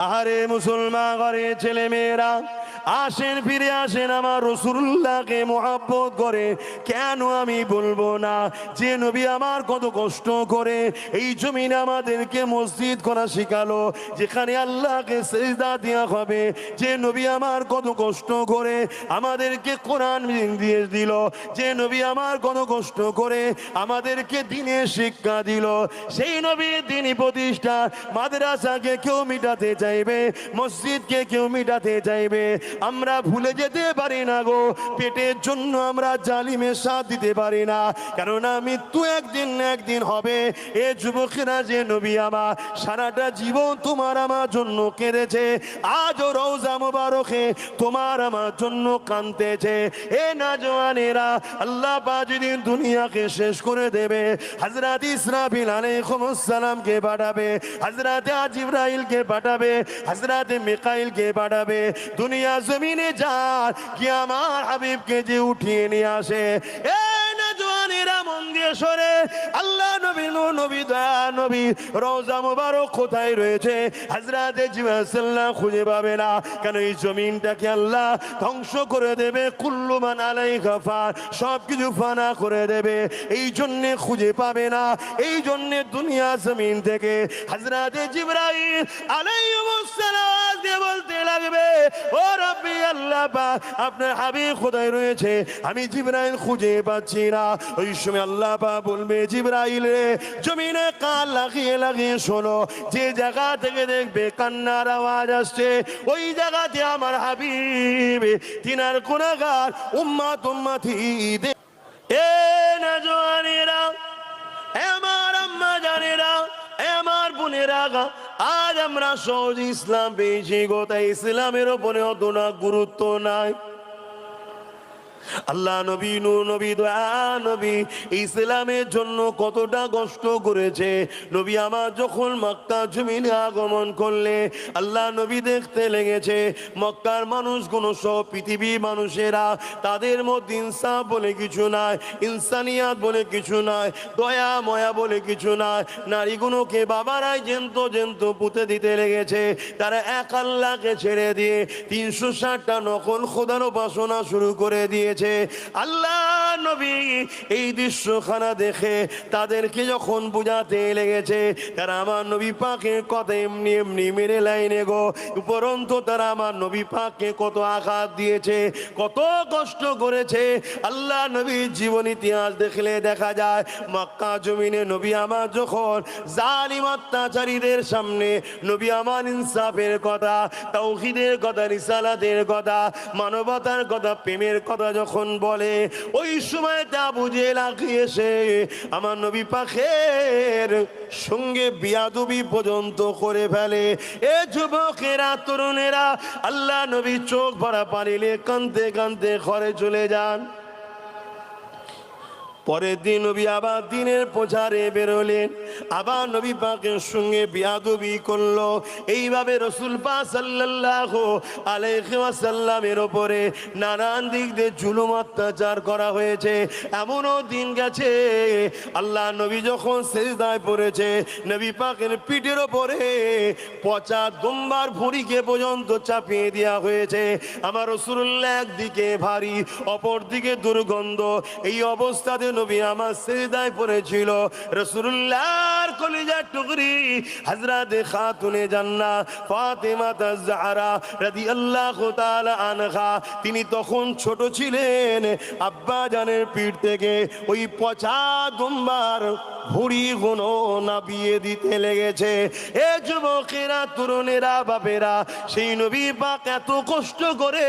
আরে মুসলমান ঘরে ছেলে মেয়েরা আসেন, ফিরে আসেন, আমার রাসূলুল্লাহকে মুহাব্বত করে। কেন আমি বলবো না যে নবী আমার কত কষ্ট করে এই জমিনে আমাদেরকে মসজিদ করা শিখালো, যেখানে আল্লাহকে সিজদা দেওয়া হবে। যে নবী আমার কত কষ্ট করে আমাদেরকে কোরআন দিয়ে দিল, যে নবী আমার কত কষ্ট করে আমাদেরকে দ্বীনের শিক্ষা দিল। সেই নবীর দ্বীনি প্রতিষ্ঠা মাদ্রাসাকে কেউ মিটাতে চাইবে, মসজিদকে কেউ মিটাতে চাইবে। আমরা ভুলে যেতে পারি না গো, পেটের জন্য আমরা জালিমের সাথ দিতে পারি না, কেননা মৃত্যু একদিন না একদিন হবে। এ যুবকেরা, যে নবী আমার সারাটা জীবন তোমার আমার জন্য কেঁদেছে, আজও রওজা মুবারকে তোমার আমার জন্য কাঁদতেছে। এ নওজওয়ানেরা, আল্লাহ পাক যেদিন দুনিয়াকে শেষ করে দেবে, হযরত ইসরাফিল আলাইহিস সালামকে পাঠাবে, হযরত জিবরাইলকে পাঠাবে, হযরত মিকাইলকে পাঠাবে। দুনিয়া জমিনে যার কি আমার হাবিবকে যে উঠিয়ে নিয়ে আসে। এ নওজওয়ানেরা, মন দিয়ে শোনে, আল্লাহ নবী নবী দয়া নবী রওজা মুবারক কোথায় রয়েছে? হযরত জিবরাইল সাল্লাল্লাহু খুঁজে পাবে না, কেন এই জমিনটাকে আল্লাহ ধ্বংস করে দেবে। কুল্লু মান আলাইহা ফান, সব কিছু ফানা করে দেবে, এই জন্য খুঁজে পাবে না। এই জন্য দুনিয়া জমিন থেকে হযরত জিবরাইল আলাইহিস সালাম দিয়ে বলতে লাগবে, ও রব্বি আল্লাহ পাক, আপনার হাবিব কোথায় রয়েছে? আমি জিবরাইল খুঁজে পাচ্ছি না। ওই সময় আল্লাহ পাক বলবে, জিবরাইল রে, জমিনে কান লাগিয়ে লাগিয়ে শোনো, যে জায়গা থেকে দেখবে কান্নার আওয়াজ আসছে, ওই জায়গাতে আমার হাবিব তিনার গুনাহগার উম্মত উম্মতি। এ নওজওয়ানেরা, আমার আম্মা জানেরা, আমার বোনেরা, আজ আমরা সহজ ইসলাম পেয়েছি গো, তাই ইসলামের ওপরে অত না গুরুত্ব নাই। আল্লাহ নবী নবী দয়া নবী ইসলামের জন্য কতটা কষ্ট করেছে। নবী আমার যখন মক্কা জমিনে আগমন করলে, আল্লাহ নবী দেখতে লেগেছে মক্কার মানুষগুলো সব পৃথিবীর মানুষেরা, তাদের মধ্যে ইনসাফ বলে কিছু নাই, ইনসানিয়াত বলে কিছু নাই, দয়া ময়া বলে কিছু নাই। নারীগুলোকে বাবারাই জেন্ত পুঁতে দিতে লেগেছে। তারা এক আল্লাহকে ছেড়ে দিয়ে 360টা নকল খোদার উপাসনা শুরু করে দিয়েছে। আল্লাহ নবী এই দৃশ্যখানা দেখে তাদেরকে যখন বুঝাতে লেগেছে, তারা আমার নবী পাকের কথা এমনি এমনি মেরে লাইনে গো, উপরন্তু তারা আমার নবী পাককে কত আঘাত দিয়েছে, কত কষ্ট করেছে। আল্লাহ নবীর জীবন ইতিহাস দেখলে দেখা যায়, মক্কা জমিনে নবী আমার যখন জালিম অত্যাচারীদের সামনে নবী আমার ইনসাফের কথা, তাওহীদের কথা, রিসালাতের কথা, মানবতার কথা, প্রেমের কথা যখন বলে, ওই সময় তা বুঝে লাগিয়েছে আমার নবী পাকের সঙ্গে বিয়াদবি পর্যন্ত করে ফেলে। এ যুবকেরা, তরুণেরা, আল্লাহ নবী চোখ ভরা পানিলে কাঁদতে কাঁদতে ঘরে চলে যান। পরের দিন নবী আবার দিনের প্রচারে বেরোলেন, আবার নবী পাকের সঙ্গে বিয়াদবি করলো। এইভাবে রাসূল পাক সাল্লাল্লাহু আলাইহি ওয়াসাল্লামের উপরে নানান দিক দিয়ে জুলুম অত্যাচার করা হয়েছে। এমনও দিন গেছে আল্লাহ নবী যখন সিজদায় পড়েছে, নবী পাকের পিঠের উপরে পচা দুম্বার ভুঁড়িকে পর্যন্ত চাপিয়ে দেওয়া হয়েছে। আমার রাসূলুল্লাহ একদিকে ভারী, অপর দিকে দুর্গন্ধ, এই অবস্থাতে নবী আমার সিজদায় পড়েছিল। রাসূলুল্লাহর কলিজার টুকরি হযরত খাতুনে জান্নাত ফাতেমা তাজ-জাহরা রাদিয়াল্লাহু তাআলা আনহা, তিনি তখন ছোট ছিলেন। আব্বা জানের পিঠ থেকে ওই পচা দুম্বার ভুঁড়ি গুলো নাবিয়ে দিতে লেগেছে। এ যুবকেরা, তরুণেরা, বাপেরা, সেই নবী পাক এত কষ্ট করে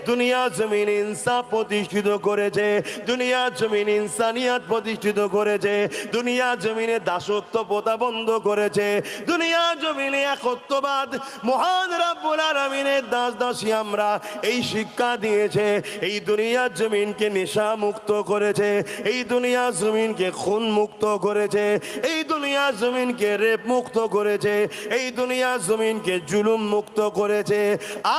দুনিয়া জমিনে ইনসাফ প্রতিষ্ঠিত করেছে, দুনিয়া জমিনে ইনসানিয়াত প্রতিষ্ঠিত করেছে, দুনিয়া জমিনে দাসত্ব প্রথা বন্ধ করেছে, দুনিয়া জমিনে একত্ববাদ মহান রব্বুল আলামিনের দাস দাসী আমরা এই শিক্ষা দিয়েছে। এই দুনিয়া জমিনকে নেশা মুক্ত করেছে, এই দুনিয়া জমিনকে খুন মুক্ত করেছে, এই দুনিয়ার জমিনকে রেপ মুক্ত করেছে, এই দুনিয়ার জমিনকে জুলুম মুক্ত করেছে।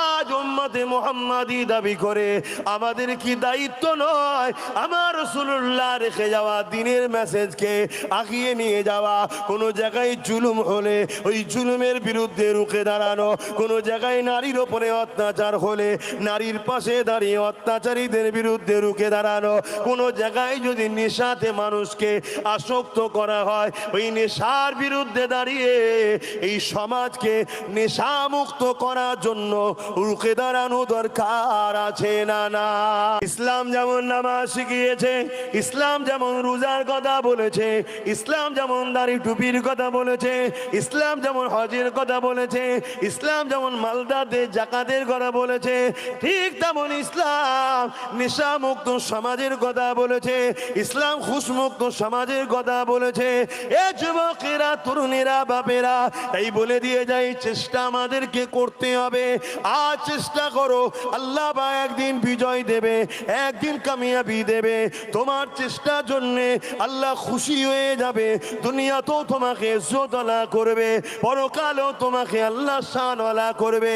আজ উম্মতে মুহাম্মাদি দাবি করে আমাদের কি দায়িত্ব নয় আমার রাসূলুল্লাহ রেখে যাওয়া দ্বীনের মেসেজকে আগিয়ে নিয়ে যাওয়া? কোনো জায়গায় জুলুম হলে ওই জুলুমের বিরুদ্ধে রুখে দাঁড়ানো, কোনো জায়গায় নারীর ওপরে অত্যাচার হলে নারীর পাশে দাঁড়িয়ে অত্যাচারীদের বিরুদ্ধে রুখে দাঁড়ানো, কোনো জায়গায় যদি নেশাতে মানুষকে আসক্ত করা হয় ওই নেশার বিরুদ্ধে দাঁড়িয়ে এই সমাজকে নেশামুক্ত করার জন্য রুখে দাঁড়ানো দরকার আছে না না? ইসলাম যেমন নামাজ শিখিয়েছে, ইসলাম যেমন রোজার কথা বলেছে, ইসলাম যেমন দাড়ি টুপির কথা বলেছে, ইসলাম যেমন হজের কথা বলেছে, ইসলাম যেমন মালদাতে জাকাতের কথা বলেছে, ঠিক তেমন ইসলাম নেশামুক্ত সমাজের কথা বলেছে, ইসলাম ঘুষমুক্ত সমাজের কথা বলেছে। এ যুবকেরা, তরুণেরা, বাপেরা, তাই বলে দিয়ে যাই চেষ্টা আমাদেরকে করতে হবে। আজ চেষ্টা করো, আল্লাহ বা একদিন বিজয় দেবে, একদিন কামিয়াবি দেবে। তোমার চেষ্টার জন্যে আল্লাহ খুশি হয়ে যাবে, দুনিয়াতেও তোমাকে ইজ্জতওয়ালা করবে, পরকালেও তোমাকে আল্লাহ শানওয়ালা করবে।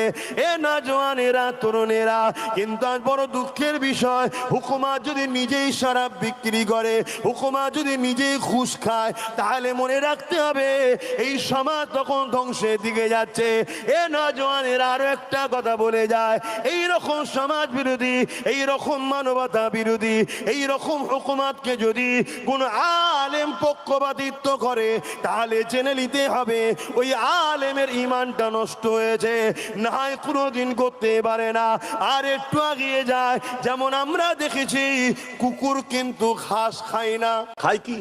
এ নওজওয়ানেরা, তরুণেরা, কিন্তু আজ বড় দুঃখের বিষয়, হুকুমত যদি নিজেই শরাব বিক্রি করে, হুকুমত যদি নিজেই ঘুষ খায়, তাহলে মনে রাখতে হবে এই সমাজ তখন ধ্বংসের দিকে যাচ্ছে। এ নওজওয়ানেরা, আরো একটা কথা বলে যায়, এই রকম সমাজ বিরোধী, এই রকম মানবতা বিরোধী, এই রকম হুকুমতকে যদি কোন আলেম পক্ষপাতিত্ব করে তাহলে জেনে নিতে হবে ওই আলেমের ঈমানটা নষ্ট হয়েছে, না হয় কোনোদিন করতে পারে না। আর একটু আগিয়ে যায়, যেমন আমরা দেখেছি কুকুর কিন্তু ঘাস খায় না, খায় কি?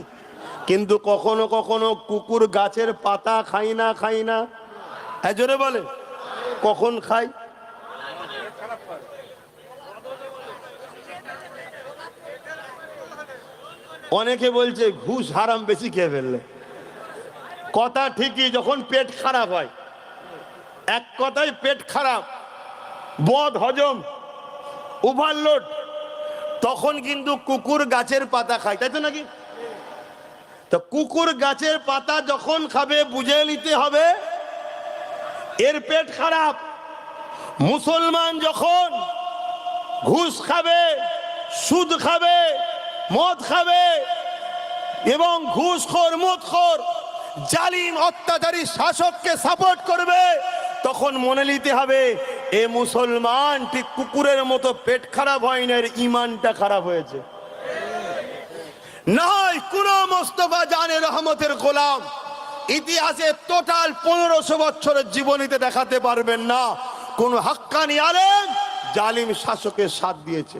কিন্তু কখনো কখনো কুকুর গাছের পাতা খায় না, খায় না? হ্যাঁ, জোরে বলে, কখন খায়? অনেকে বলছে ঘুষ হারাম, বেশি খেয়ে ফেললে। কথা ঠিকই, যখন পেট খারাপ হয়, এক কথায় পেট খারাপ, বদ হজম, ওভারলোড, তখন কিন্তু কুকুর গাছের পাতা খায়, তাই তো নাকি? তো কুকুর গাছের পাতা যখন খাবে বুঝে নিতে হবে এর পেট খারাপ। মুসলমান যখন ঘুষ খাবে, সুদ খাবে, মদ খাবে এবং ঘুষখোর, মদখোর, জালিম, অত্যাচারী শাসককে সাপোর্ট করবে, তখন মনে নিতে হবে এ মুসলমান ঠিক কুকুরের মতো পেট খারাপ হয় না, এর ঈমানটা খারাপ হয়েছে। না হয় কোন মোস্তফা জানে রহমতের গোলাম ইতিহাসে টোটাল 1500 বছরের জীবনীতে দেখাতে পারবেন না কোন হাক্কানি আলেম জালিম শাসকের সাথ দিয়েছে,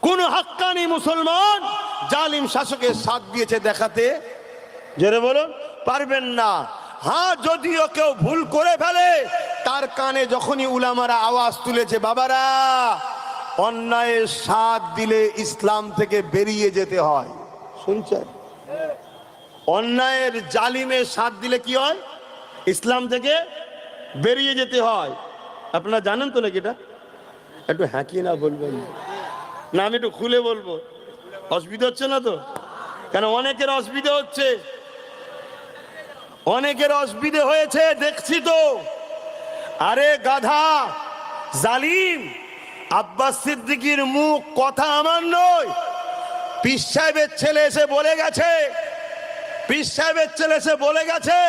কোন হাক্কানি মুসলমান জালিম শাসকের সাথ দিয়েছে দেখাতে, জোরে বলুন, পারবেন না। হ্যাঁ, যদিও কেউ ভুল করে ফেলে, তার কানে যখনই উলামারা আওয়াজ তুলেছে, বাবারা অন্যায়ের সাথ দিলে ইসলাম থেকে বেরিয়ে যেতে হয়, শুনছেন? অন্যায়ের, জালিমের সাথ দিলে কি হয়? ইসলাম থেকে বেরিয়ে যেতে হয়। আপনারা জানেন তো নাকি এটা? একটু হ্যাঁ কি না বলবেন না, আমি একটু খুলে বলবো, অসুবিধা হচ্ছে না তো? কেন অনেকের অসুবিধা হচ্ছে, অনেকের অসুবিধা হয়েছে দেখছি তো। আরে গাধা, জালিম, আব্বাস সিদ্দিকীর মুখ কথা আমার নয়, পীর সাহেবের ছেলে এসে বলে গেছে, পীর সাহেবের ছেলে এসে বলে গেছে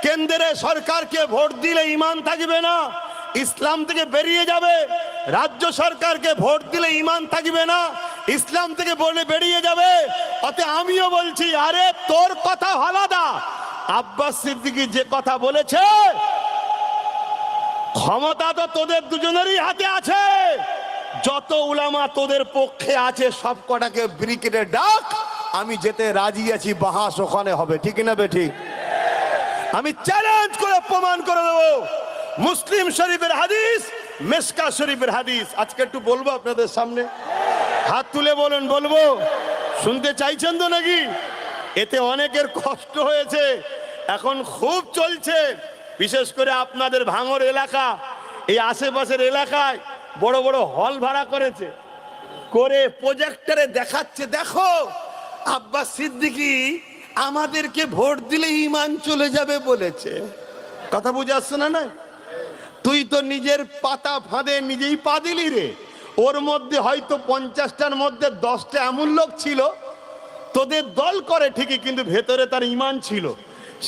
কেন্দ্রে সরকারকে ভোট দিলে ঈমান থাকবে না, ইসলাম থেকে বেরিয়ে যাবে। রাজ্য সরকারকে ভোট দিলে ঈমান থাকবে না, ইসলাম থেকে বলে বেরিয়ে যাবে। অতএব আমিও বলছি, আরে তোর কথা আলাদা, আব্বাস সিদ্দিকী যে কথা বলেছে, ক্ষমতা তো তোদের দুজনেরই হাতে আছে। যত উলামা তোদের পক্ষে আছে সব কটাকে ব্রিগেডে ডাক, আমি যেতে রাজি আছি, বাহাস ওখানে হবে, ঠিক না বেঠিক? আমি চ্যালেঞ্জ করে প্রমাণ করে দেবো। মুসলিম শরীফের হাদিস, মিশকাত শরীফের হাদিস আজকে একটু বলবো আপনাদের সামনে, হাত তুলে বলেন, বলবো, শুনতে চাইছেন তো নাকি? এতে অনেকের কষ্ট হয়েছে, এখন খুব চলছে, বিশেষ করে আপনাদের ভাঙড় এলাকা, এই আশেপাশের এলাকায় বড় বড় হল ভাড়া করেছে, করে প্রজেক্টরে দেখাচ্ছে, দেখো আব্বাস সিদ্দিকী আমাদেরকে ভোট দিলে ঈমান চলে যাবে বলেছে। কথা বুঝে আসছে না? না, তুই তো নিজের পাতা ফাঁদে নিজেই পা দিলি রে। ওর মধ্যে হয়তো 50টার মধ্যে 10টা এমন লোক ছিল তোদের দল করে ঠিকই, কিন্তু ভেতরে তার ঈমান ছিল,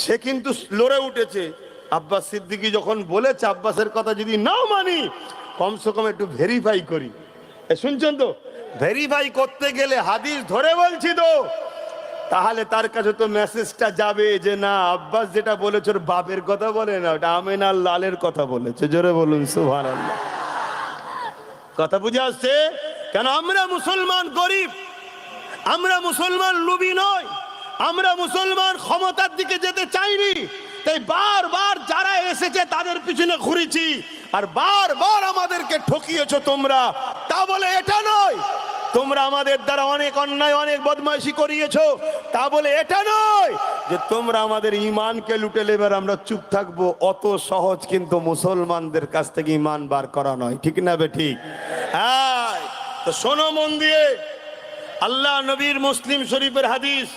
সে কিন্তু লড়ে উঠেছে। আব্বাস সিদ্দিকী যখন বলেছে আব্বাসের কথা যদি নাও মানি, কমসে কম একটু ভেরিফাই করি। শুনছেন তো, ভেরিফাই করতে গেলে হাদিস ধরে বলছি তো, তাহলে তার কাছে তো মেসেজটা যাবে যে না, আব্বাস যেটা বলেছে ওর বাপের কথা বলে না, ওটা আমেনার লালের কথা বলেছে। জোরে বলুন সুবহানাল্লাহ। কথা বুঝে আসছে? কেন আমরা মুসলমান গরিব, আমরা মুসলমান লুবি নয়, আমরা মুসলমান ক্ষমতার দিকে যেতে চাইনি, তাই বারবার যারা এসেছে তাদের পিছনে ঘুরেছি, আর বারবার আমাদেরকে ঠকিয়েছো তোমরা। তা বলে এটা নয় তোমরা আমাদের দ্বারা অনেক অন্যায় অনেক বদমাইশি করিয়েছো, তা বলে এটা নয় যে তোমরা আমাদের ঈমানকে লুটে নেবে আমরা চুপ থাকবো। অত সহজ কিন্তু মুসলমানদের কাছ থেকে ঈমান বার করা নয়, ঠিক না বে ঠিক? হ্যাঁ, তো শোনো মন দিয়ে, আল্লাহ নবীর মুসলিম শরীফের হাদিস।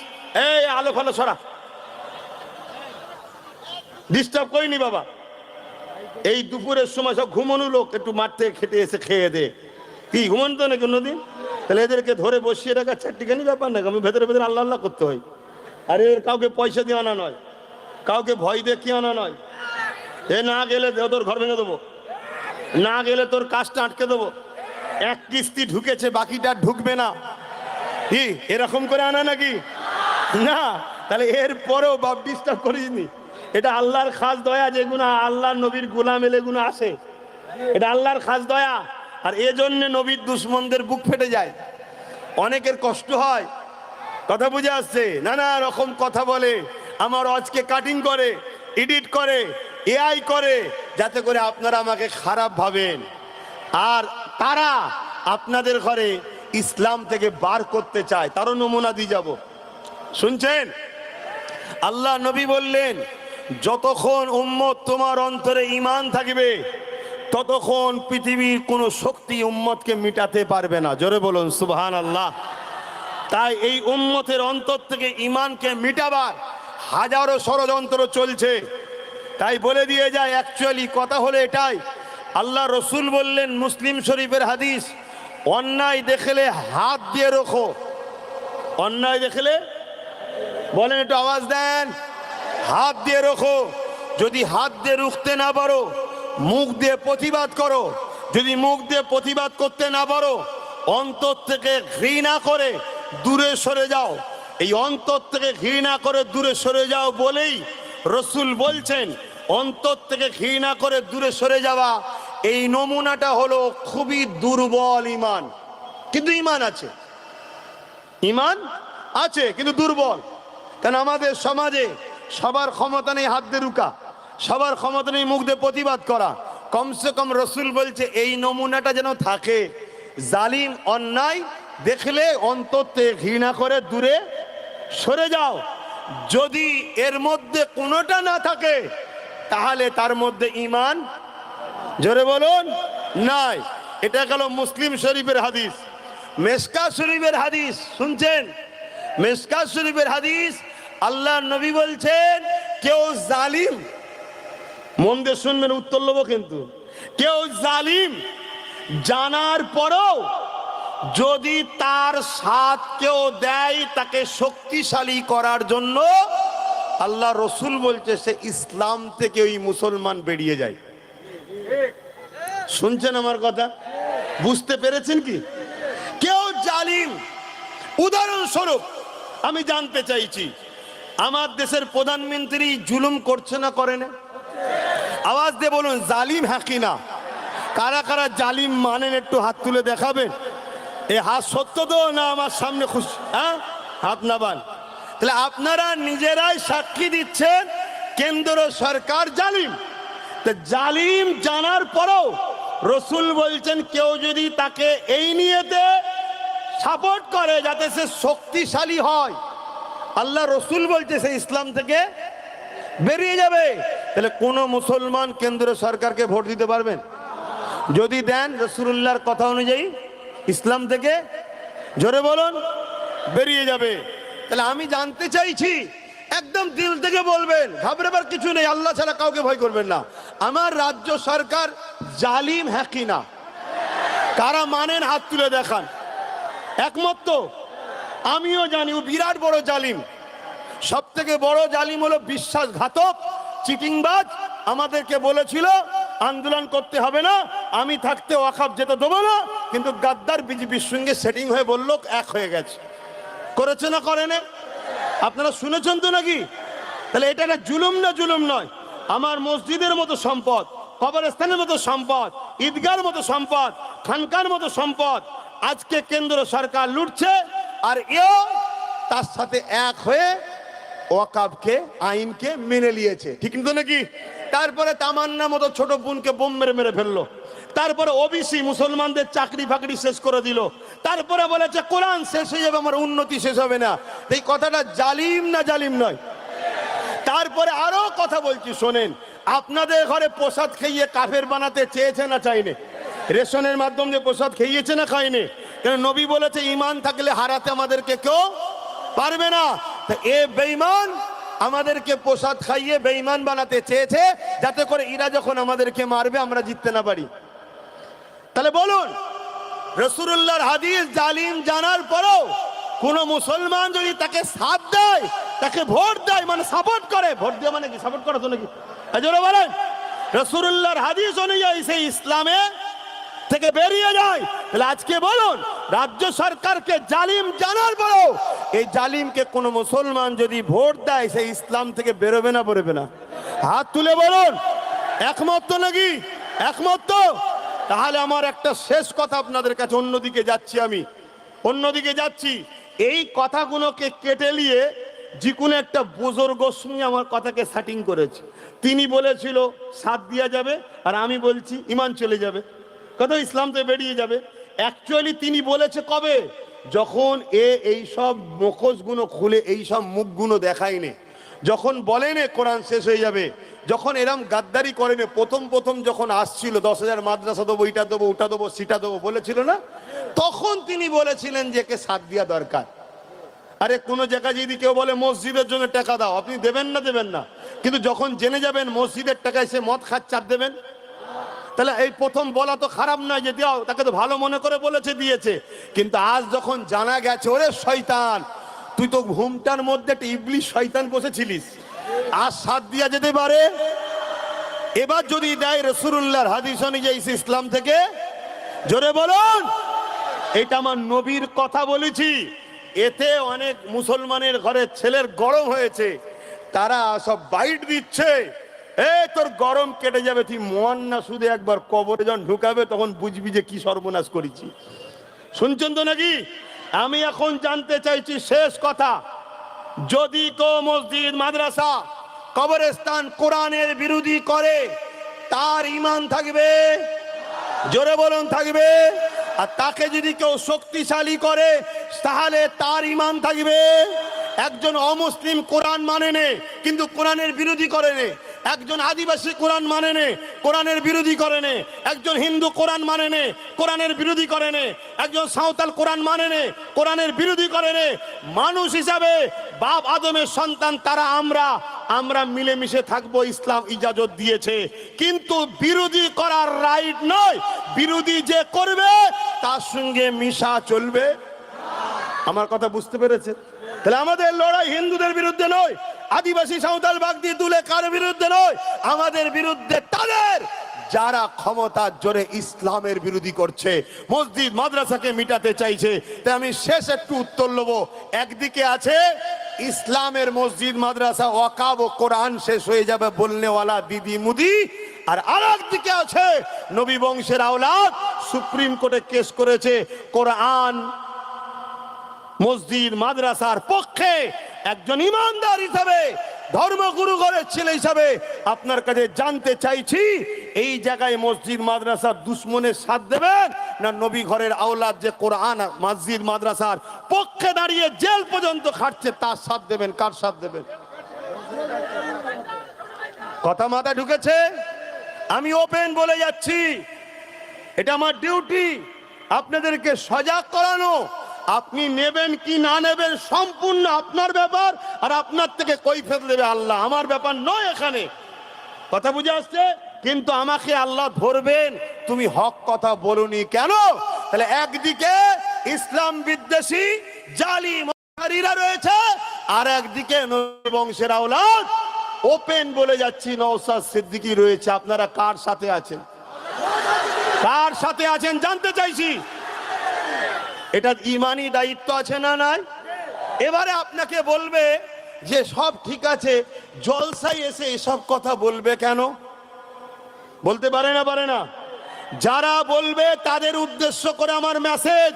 এই আলো ফালো সরা, ডিস্টার্ব করিনি বাবা। এই দুপুরের সময় সব ঘুমানো লোক, একটু মাঠ থেকে খেতে এসে খেয়ে দে। কি ঘুমান তো না কোনোদিন? তাহলে এদেরকে ধরে বসিয়ে রাখা চারটিখানি ব্যাপার না, আমি ভেতরে ভেতরে আল্লাহ আল্লাহ করতে হয়। আরে কাউকে পয়সা দিয়ে আনা নয়, কাউকে ভয় দেখিয়ে আনা নয়। এ না গেলে তোর ঘর ভেঙে দেবো, না গেলে তোর কাজটা আটকে দেবো, এক কিস্তি ঢুকেছে বাকিটা ঢুকবে না, কি এরকম করে আনা নাকি? না, তাহলে এর পরেও বাপ ডিস্টার্ব করিসনি। এটা আল্লাহর খাস দয়া, যেগুলো আল্লাহর নবীর গোলাম এলে গুলো আসে, এটা আল্লাহর খাস দয়া। আর এজন্য নবীর দুশ্মনদের বুক ফেটে যায়, অনেকের কষ্ট হয়। কথা বুঝে আসছে? নানা রকম কথা বলে, আমার আজকে কাটিং করে, এডিট করে, এআই করে, যাতে করে আপনারা আমাকে খারাপ ভাবেন, আর তারা আপনাদের ঘরে ইসলাম থেকে বার করতে চায়। তারও নমুনা দিয়ে যাব। শুনছেন? আল্লাহ নবী বললেন, যতক্ষণ উম্মত তোমার অন্তরে ঈমান থাকবে ততক্ষণ পৃথিবীর কোনো শক্তি উম্মতকে মিটাতে পারবে না। জোরে বলুন সুবহানাল্লাহ। তাই এই উম্মতের অন্তর থেকে ঈমানকে মিটাবার হাজারো ষড়যন্ত্র চলছে। তাই বলে দিয়ে যায়, অ্যাকচুয়ালি কথা হলো এটাই। আল্লাহ রসুল বললেন, মুসলিম শরীফের হাদিস, অন্যায় দেখলে হাত দিয়ে রোখো। অন্যায় দেখলে বলেন, একটু আওয়াজ দেন, হাত দিয়ে রোখো। যদি হাত দিয়ে রুখতে না পারো, মুখ দিয়ে প্রতিবাদ করো। যদি মুখ দিয়ে প্রতিবাদ করতে না পারো, অন্তর থেকে ঘৃণা করে দূরে সরে যাও। এই অন্তর থেকে ঘৃণা করে দূরে সরে যাও বলেই রসুল বলছেন, অন্তর থেকে ঘৃণা করে দূরে সরে যাওয়া, এই নমুনাটা হলো খুবই দুর্বল ঈমান। কিন্তু ঈমান আছে, ঈমান আছে কিন্তু দুর্বল। কারণ আমাদের সমাজে সবার ক্ষমতা নেই হাত দিয়ে রুকা, সবার ক্ষমতা নেই মুখ দিয়ে প্রতিবাদ করা। কমসে কম রসুল বলছে এই নমুনাটা যেন থাকে। জালিম অন্যায় দেখলে অন্তর থেকে ঘৃণা করে দূরে সরে যাও। যদি এর মধ্যে কোনোটা না থাকে, তাহলে তার মধ্যে ঈমান, জোরে বলুন, নাই। এটা গেল মুসলিম শরীফের হাদিস। মেশকাত শরীফের হাদিস শুনছেন? মেশকাত শরীফের হাদিস, আল্লাহ নবী বলছেন, কেউ জালিম, মন দিয়ে শুনবেন, উত্তর নেবো কিন্তু, কেউ জালিম জানার পরও যদি তার সাথ কেউ দেয় তাকে শক্তিশালী করার জন্য, আল্লাহ রসুল বলছে সে ইসলাম থেকে ওই মুসলমান বেরিয়ে যায়। শুনছেন আমার কথা? বুঝতে পেরেছেন কি? কেউ জালিম, উদাহরণস্বরূপ আমি জানতে চাইছি, আমার দেশের প্রধানমন্ত্রী জুলুম করছে না করে না? আওয়াজ দিয়ে বলুন জালিম হ্যাঁ কি না? কারা কারা জালিম মানেন একটু হাত তুলে দেখাবেন। এই হাত সত্য তো না আমার সামনে খুশি? হ্যাঁ, হাত নাবান। তাহলে আপনারা নিজেরাই সাক্ষী দিচ্ছেন কেন্দ্র সরকার জালিম। তো জালিম জানার পরেও রসুল বলছেন কেউ যদি তাকে এই নিয়েতে সাপোর্ট করে যাতে সে শক্তিশালী হয়, আল্লাহ রসুল বলছে সে ইসলাম থেকে বেরিয়ে যাবে। তাহলে কোন মুসলমান কেন্দ্র সরকারকে ভোট দিতে পারবেন? যদি দেন রাসূলুল্লাহর কথা অনুযায়ী ইসলাম থেকে, জোরে বলুন, বেরিয়ে যাবে। তাহলে আমি জানতে চাইছি একদম দিল থেকে বলবেন, ঘাবড়াবার কিছু নেই, আল্লাহ ছাড়া কাউকে ভয় করবেন না। আমার রাজ্য সরকার জালিম হ্যাঁ কি না? কারা মানেন হাত তুলে দেখান। একমত তো? আমিও জানি ও বিরাট বড় জালিম। সব থেকে বড় জালিম হলো বিশ্বাসঘাতক, চিটিংবাজ। আমাদেরকে বলেছিল আন্দোলন করতে হবে না, আমি থাকতে ওয়াকফ যেতে দেবো না, কিন্তু গাদ্দার বিজেপির সঙ্গে সেটিং হয়ে বললো এক হয়ে গেছে। করেছে না করেনি? আপনারা শুনেছেন তো নাকি? তাহলে এটা একটা জুলুম না জুলুম নয়? আমার মসজিদের মতো সম্পদ, কবরস্থানের মতো সম্পদ, ঈদগার মতো সম্পদ, খানকার মতো সম্পদ আজকে কেন্দ্র সরকার লুটছে, আর এও তার সাথে এক হয়ে ওয়াকফকে, আইনকে মেনে নিয়েছে। ঠিক তো নাকি? তারপরে তামান্না মতো ছোট বোনকে বোম মেরে মেরে ফেললো। তারপরে ওবিসি মুসলমানদের চাকরি ফাকরি শেষ করে দিল। তারপরে বলেছে কোরআন শেষ হয়ে যাবে, আমার উন্নতি শেষ হবে না। এই কথাটা জালিম না জালিম নয়? তারপরে আরো কথা বলছি শোনেন, আপনাদের ঘরে প্রসাদ খাইয়ে কাফের বানাতে চেয়েছে না চাইনি? রেশনের মাধ্যমে প্রসাদ খাইয়েছে না খায়নি? কেন নবী বলেছে ঈমান থাকলে হারাতে আমাদেরকে কেউ পারবে না। তা এ বেঈমান আমাদেরকে প্রসাদ খাইয়ে বেঈমান বানাতে চেয়েছে, যাতে করে এরা যখন আমাদেরকে মারবে আমরা জিততে না পারি। তাহলে বলুন, রাসূলুল্লাহর হাদিস জালিম জানার পরেও কোন মুসলমান যদি তাকে সাথ দেয়, তাকে ভোট দেয়, মানে সাপোর্ট করে, ভোট দেওয়া মানে কি সাপোর্ট করা তো নাকি? জোরে বলেন। রাসূলুল্লাহর হাদিস অনুযায়ী সেই ইসলামে থেকে বেরিয়ে যায়। তাহলে আজকে বলুন, রাজ্য সরকারকে জালিম জানার পরেও এই জালিমকে কোন মুসলমান যদি ভোট দেয়, সেই ইসলাম থেকে বেরোবে না বেরোবে না? হাত তুলে বলুন, একমত তো নাকি? একমত তো? তাহলে আমার একটা শেষ কথা আপনাদের কাছে, অন্যদিকে যাচ্ছি, আমি অন্যদিকে যাচ্ছি। এই কথাগুলোকে কেটে নিয়ে যে কোনো একটা বুজুর্গর সঙ্গে আমার কথাকে সেটিং করেছে। তিনি বলেছিল সাথ দেওয়া যাবে, আর আমি বলছি ঈমান চলে যাবে, কত ইসলাম তো বেরিয়ে যাবে। অ্যাকচুয়ালি তিনি বলেছে কবে? যখন এই সব মুখোশগুলো খুলে এই সব মুখগুলো দেখায়নি, যখন বলেনে কোরআন শেষ হয়ে যাবে, যখন এরম গাদ্দারি করেনি, প্রথম প্রথম যখন আসছিল 10,000 মাদ্রাসা দেবো, এটা দেবো, ওটা দেবো, সেটা দেবো বলেছিল না, তখন তিনি বলেছিলেন যে কে সাথ দেওয়া দরকার। আরে কোনো জায়গায় যদি কেউ বলে মসজিদের জন্য টাকা দাও, আপনি দেবেন না? দেবেন না। কিন্তু যখন জেনে যাবেন মসজিদের টাকায় সে মদ খাচ্ছে, আর দেবেন? তাহলে এই প্রথম বলা তো খারাপ নয় যে দাও, তাকে তো ভালো মনে করে বলেছে, দিয়েছে। কিন্তু আজ যখন জানা গেছে, ওরে শয়তান, তুই তো ঘুমটার মধ্যে একটা ইবলিশ শয়তান বসেছিলিস, আজ সাথ দিয়া যেতে পারে। এবার যদি দেয় রাসূলুল্লাহর হাদিস অনুযায়ী ইসলাম থেকে, জোরে বলুন। এটা আমার নবীর কথা বলেছি। এতে অনেক মুসলমানের ঘরের ছেলের গরম হয়েছে, তারা সব বাইট দিচ্ছে, তোর গরম কেটে যাবে, তুই মন না শুধু একবার কবরে যখন ঢুকাবে তখন বুঝবি যে কি সর্বনাশ করেছি। শুনছেন তো নাকি? আমি এখন জানতে চাইছি শেষ কথা, যদি কেউ মসজিদ, মাদ্রাসা, কবরস্থান কোরআনের বিরোধী করে, তার ঈমান থাকবে? জোরে বলুন, থাকবে? আর তাকে যদি কেউ শক্তিশালী করে, তাহলে তার ঈমান থাকবে? একজন অমুসলিম কোরআন মানে নে, কিন্তু কোরআনের বিরোধী করে নে। একজন আদিবাসী কোরআন মানে নে, কোরআনের বিরোধী করে নে। একজন হিন্দু কোরআন মানে নে, কোরআনের বিরোধী করে নে। একজন সাঁওতাল কোরআন মানে নে, কোরআনের বিরোধী করে নে। মানুষ হিসাবে বাপ আদমের সন্তান তারা আমরা মিলেমিশে থাকবো, ইসলাম ইজাজত দিয়েছে। কিন্তু বিরোধী করার রাইট নয়। বিরোধী যে করবে তার সঙ্গে মিশা চলবে। আমার কথা বুঝতে পেরেছে? তাহলে আমাদের লড়াই হিন্দুদের বিরুদ্ধে নয়, আদিবাসী সাঁওতাল বাগদি তুলে কার বিরুদ্ধে নয়, আমাদের বিরুদ্ধে তাদের যারা ক্ষমতার জোরে ইসলামের বিরোধী করছে, মসজিদ মাদ্রাসাকে মিটাতে চাইছে। তাই আমি শেষ একটু উত্তর নেবো। একদিকে আছে ইসলামের মসজিদ মাদ্রাসা, ওয়াকফ ও কোরআন শেষ হয়ে যাবে বলনেওয়ালা দিদি মুদি, আর আরেক দিকে আছে নবী বংশের আওলাদ সুপ্রিম কোর্টে কেস করেছে কোরআন মসজিদ মাদ্রাসার পক্ষে। একজন ইমানদার হিসাবে, ধর্মগুরু ঘরের ছেলে হিসাবে আপনার কাছে জানতে চাইছি, এই জায়গায় মসজিদ মাদ্রাসার দুশ্মনের সাথ দেবেন, না নবী ঘরের আওলাদ যে কোরআন মসজিদ মাদ্রাসার পক্ষে দাঁড়িয়ে জেল পর্যন্ত খাটছে তার সাথ দেবেন? কার সাথ দেবেন? কথা মাথায় ঢুকেছে? আমি ওপেন বলে যাচ্ছি, এটা আমার ডিউটি আপনাদেরকে সজাগ করানো। আপনি নেবেন কি না নেবেন সম্পূর্ণ আপনার ব্যাপার, আর আপনার থেকে কৈফিয়ত দেবে আল্লাহ, আমার ব্যাপার নয় এখানে। কথা বুঝে আসছে? কিন্তু আমাকে আল্লাহ ধরবেন, তুমি হক কথা বলুনি কেন? তাহলে একদিকে ইসলাম বিদ্বেষী জালিমরা রয়েছে, আর একদিকে নবী বংশের আওলাদ ওপেন বলে যাচ্ছি নওশাদ সিদ্দিকী রয়েছে। আপনারা কার সাথে আছেন? কার সাথে আছেন জানতে চাইছি। এটা ইমানি দায়িত্ব আছে না নাই? এবারে আপনাকে বলবে যে সব ঠিক আছে, জলসায় এসে এসব কথা বলবে কেন? বলতে পারে না? পারে না? যারা বলবে তাদের উদ্দেশ্য করে আমার মেসেজ,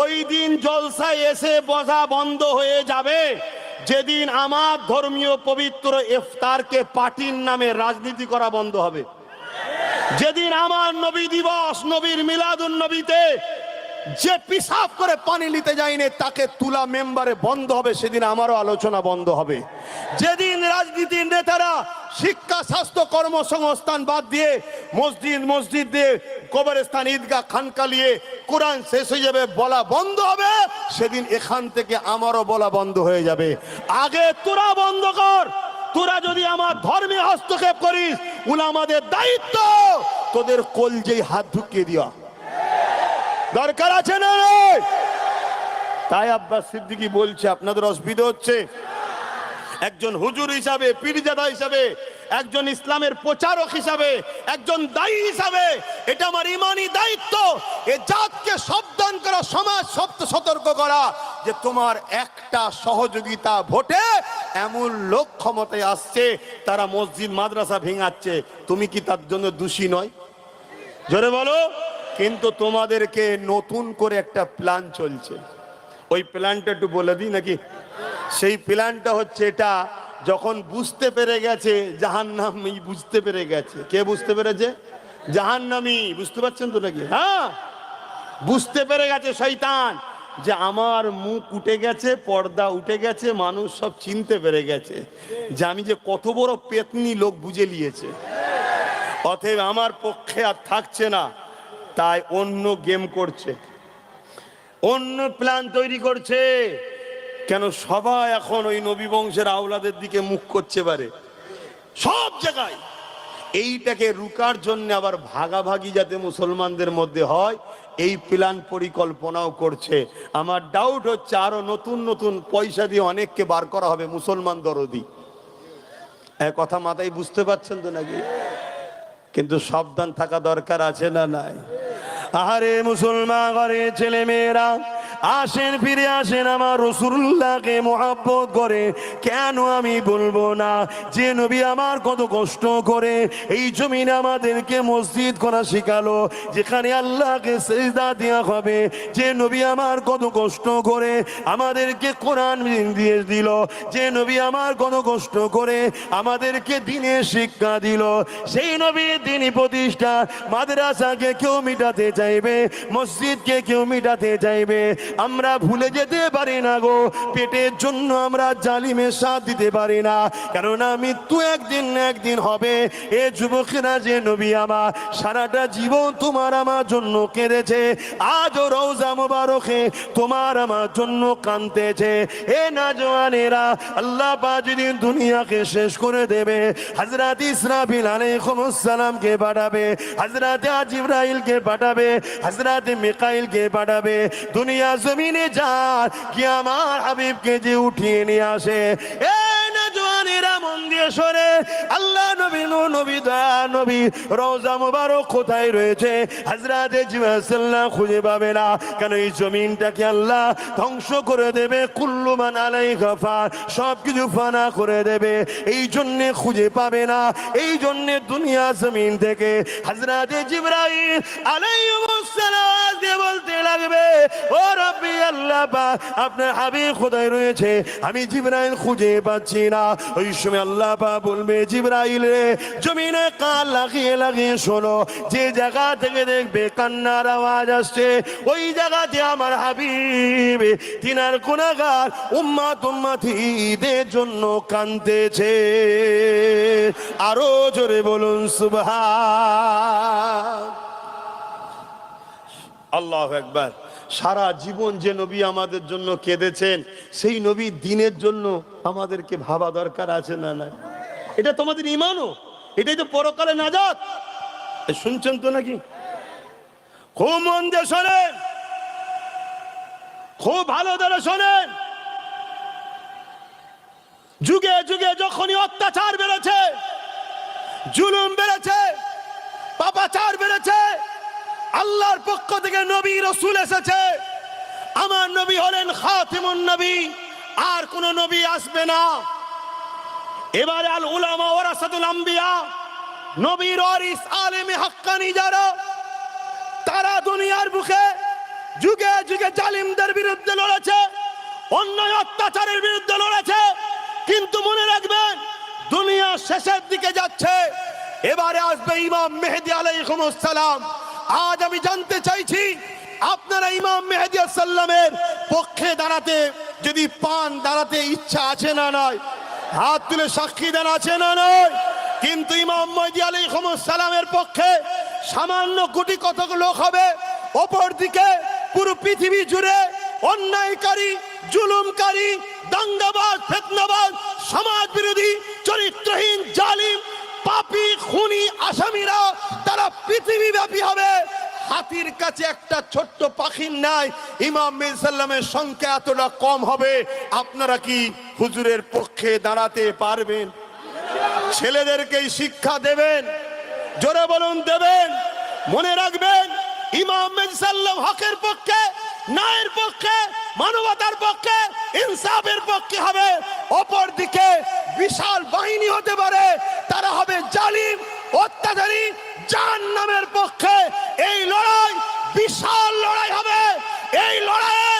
ওই দিন জলসায় এসে বসা বন্ধ হয়ে যাবে যেদিন আমার ধর্মীয় পবিত্র ইফতারকে পার্টির নামে রাজনীতি করা বন্ধ হবে। যেদিন আমার নবী দিবস, নবীর মিলাদুন নবীতে যে পিসাব করে পানি নিতে যায়নি তাকে তুলা মেম্বারে বন্ধ হবে, সেদিন আমারও আলোচনা বন্ধ হবে। যেদিন রাজনীতির নেতারা শিক্ষা, স্বাস্থ্য, কর্মসংস্থান বাদ দিয়ে মসজিদ দিয়ে কবরস্থান, ঈদগাহ, খানকা নিয়ে কোরআন শেষ হয়ে যাবে বলা বন্ধ হবে, সেদিন এখান থেকে আমারও বলা বন্ধ হয়ে যাবে। আগে তোরা বন্ধ কর। তোরা যদি আমার ধর্মে হস্তক্ষেপ করিস, উলামাদের দায়িত্ব তোদের কলজেই হাত ঢুকিয়ে দেওয়া দরকার আছে না? তাই আব্বাস সিদ্দিকী বলছে, আপনাদের অসুবিধা হচ্ছে। একজন হুজুর হিসাবে, পীরজাদা হিসাবে, একজন ইসলামের প্রচারক হিসাবে, একজন দায়ী হিসাবে এটা আমার ইমানি দায়িত্ব এ জাতকে সাবধান করা, সমাজ সতর্ক করা যে তোমার একটা সহযোগিতা ভোটে এমন লোক ক্ষমতায় আসছে তারা মসজিদ মাদ্রাসা ভেঙাচ্ছে, তুমি কি তার জন্য দোষী নয়? জোরে বলো। কিন্তু তোমাদেরকে নতুন করে একটা প্ল্যান চলছে, ওই প্ল্যানটা একটু বলে দিই নাকি? সেই প্ল্যানটা হচ্ছে এটা, যখন বুঝতে পেরে গেছে জাহান্নামী, বুঝতে পেরে গেছে, কে বুঝতে পেরেছে? জাহান্নামী। বুঝতে পারছেন তো নাকি? হ্যাঁ, বুঝতে পেরে গেছে শয়তান যে আমার মুখ উঠে গেছে, পর্দা উঠে গেছে, মানুষ সব চিনতে পেরে গেছে যে আমি যে কত বড় পেতনি, লোক বুঝে নিয়েছে। অতএব আমার পক্ষে আর থাকছে না, তাই অন্য গেম করছে, অন্য প্ল্যান তৈরি করছে। কেন সবাই এখন ওই নবী বংশের আওলাদের দিকে মুখ করছে পারে সব জায়গায়। এইটাকে রুকার জন্য আবার ভাগাভাগি যাতে মুসলমানদের মধ্যে হয়, এই প্ল্যান পরিকল্পনাও করছে। আমার ডাউট হচ্ছে আরো নতুন নতুন পয়সা দিয়ে অনেককে বার করা হবে মুসলমান দরদি। কথা মাথায় বুঝতে পারছেন তো নাকি? কিন্তু সাবধান থাকা দরকার আছে না নাই? আরে মুসলমান ঘরের ছেলে মেয়েরা আসেন, ফিরে আসেন আমার রাসূলুল্লাহকে মহব্বত করে। কেন আমি বলবো না যে নবী আমার কত কষ্ট করে এই জমিনে আমাদেরকে মসজিদ করা শেখালো, যেখানে আল্লাহকে সিজদা দেওয়া হবে। যে নবী আমার কত কষ্ট করে আমাদেরকে কোরআন দিয়ে দিল, যে নবী আমার কত কষ্ট করে আমাদেরকে দ্বীনের শিক্ষা দিল। সেই নবীর দ্বীনি প্রতিষ্ঠা মাদ্রাসাকে কেউ মিটাতে চাইবে, মসজিদকে কেউ মিটাতে চাইবে, আমরা ভুলে যেতে পারি না গো। পেটের জন্য আমরা জালিমের সাথ দিতে পারি না, কেননা মৃত্যু একদিন না একদিন হবে। এ যুবকেরা, যে নবী আমার সারাটা জীবন তোমার আমার জন্য কেঁদেছে, আজও রওজা মুবারকে তোমার আমার জন্য কাঁদতেছে। এ নওজওয়ানেরা, আল্লাহ পাক যেদিন দুনিয়াকে শেষ করে দেবে, হযরত ইসরাফিল আলাইহিস সালামকে পাঠাবে, হযরত জিবরাইলকে পাঠাবে, হযরত মিকাইলকে পাঠাবে। দুনিয়া জমিনে যা কি আমার হাবিবকে যে উঠিয়ে নিয়ে আসে। এই নওজওয়ানেরা মন দিয়ে শোনে, আল্লাহ নবী নবী দয়া নবী রওজা মুবারক কোথায় রয়েছে? হযরত জিবরাইল সাল্লাল্লাহু খুঁজে পাবে না। কেন? এই জমিনটাকে আল্লাহ ধ্বংস করে দেবে, কুল্লু মান আলাইহা ফান, সব কিছু ফানা করে দেবে। এই জন্য খুঁজে পাবে না। এই জন্য দুনিয়া জমিন থেকে হযরত জিবরাইল আলাইহিস সালাম দিয়ে বলতে লাগবে, ও রব্বি আল্লাহ পাক, আপনার হাবিব কোথায় রয়েছে? আমি জিবরাইল খুঁজে পাচ্ছি না। ওই সময় আল্লাহ পাক বলবে, জিবরাইল রে, জমিনে কান লাগিয়ে লাগিয়ে শোনো, যে জায়গা থেকে দেখবে কান্নার আওয়াজ আসছে, ওই জায়গাতে আমার হাবিব তিনার গুনাহগার উম্মত উম্মতীদের জন্য কাঁদতেছে। আরো জোরে বলুন সুবহান। আল্লাহু আকবার। সারা জীবন যে নবী আমাদের জন্য কেঁদেছেন, সেই নবী দিনের জন্য আমাদেরকে ভাবা দরকার আছে না? না, এটা তোমাদের ঈমানও, এটাই তো পরকালে নাজাত। শুনছেন তো নাকি? খুব মন দিয়ে শোনেন, খুব ভালো ধরে শোনেন। যুগে যুগে যখনই অত্যাচার বেড়েছে, জুলুম বেড়েছে, পাপাচার বেড়েছে, আল্লাহর পক্ষ থেকে নবী রাসূল এসেছে। আমার নবী হলেন খাতিমুন নবী, আর কোন নবী আসবে না। এবারে আল উলামা ওয়ারাসাতুল আম্বিয়া, নবীর ওয়ারিস আলেমে হাক্কানি যারা, তারা দুনিয়ার বুকে যুগে যুগে জালিমদের বিরুদ্ধে লড়েছে, অন্যায় অত্যাচারের বিরুদ্ধে লড়েছে। কিন্তু মনে রাখবেন, দুনিয়া শেষের দিকে যাচ্ছে, এবারে আসবে ইমাম মেহেদী আলাইহিস সালাম। আজ আমি জানতে চাইছি, আপনারা ইমাম মেহেদী সাল্লামের পক্ষে দাঁড়াতে যদি পান, দাঁড়াতে ইচ্ছা আছে না নয়? হাত তুলে সাক্ষী দেন, আছে না নয়? কিন্তু ইমাম মেহেদী আলাইহিস সালামের পক্ষে সামান্য কোটি কতক লোক হবে, অপর দিকে পুরো পৃথিবী জুড়ে অন্যায়কারী, জুলুমকারী, দাঙ্গাবাজ, ফিতনাবাজ, সমাজ বিরোধী, চরিত্রহীন, জালিম, পাপী, খুনি, আসামিরা তারা পৃথিবী ব্যাপী হবে। হাতির কাছে একটা ছোট্ট পাখির নাই, ইমাম মেহেদী সাল্লামের সংখ্যা এতটা কম হবে। আপনারা কি হুজুরের পক্ষে দাঁড়াতে পারবেন? ছেলেদেরকেই শিক্ষা দেবেন, জোরে বলুন দেবেন। মনে রাখবেন, ইমাম মেহেদী সাল্লাম হকের পক্ষে, ন্যায়ের পক্ষে, মানবতার পক্ষে, ইনসাফের পক্ষে হবে। অপর দিকে বিশাল বাহিনী হতে পারে, তারা হবে জালিম, অত্যাচারী, জাহান্নামের পক্ষে। এই লড়াই বিশাল লড়াই হবে। এই লড়াইয়ে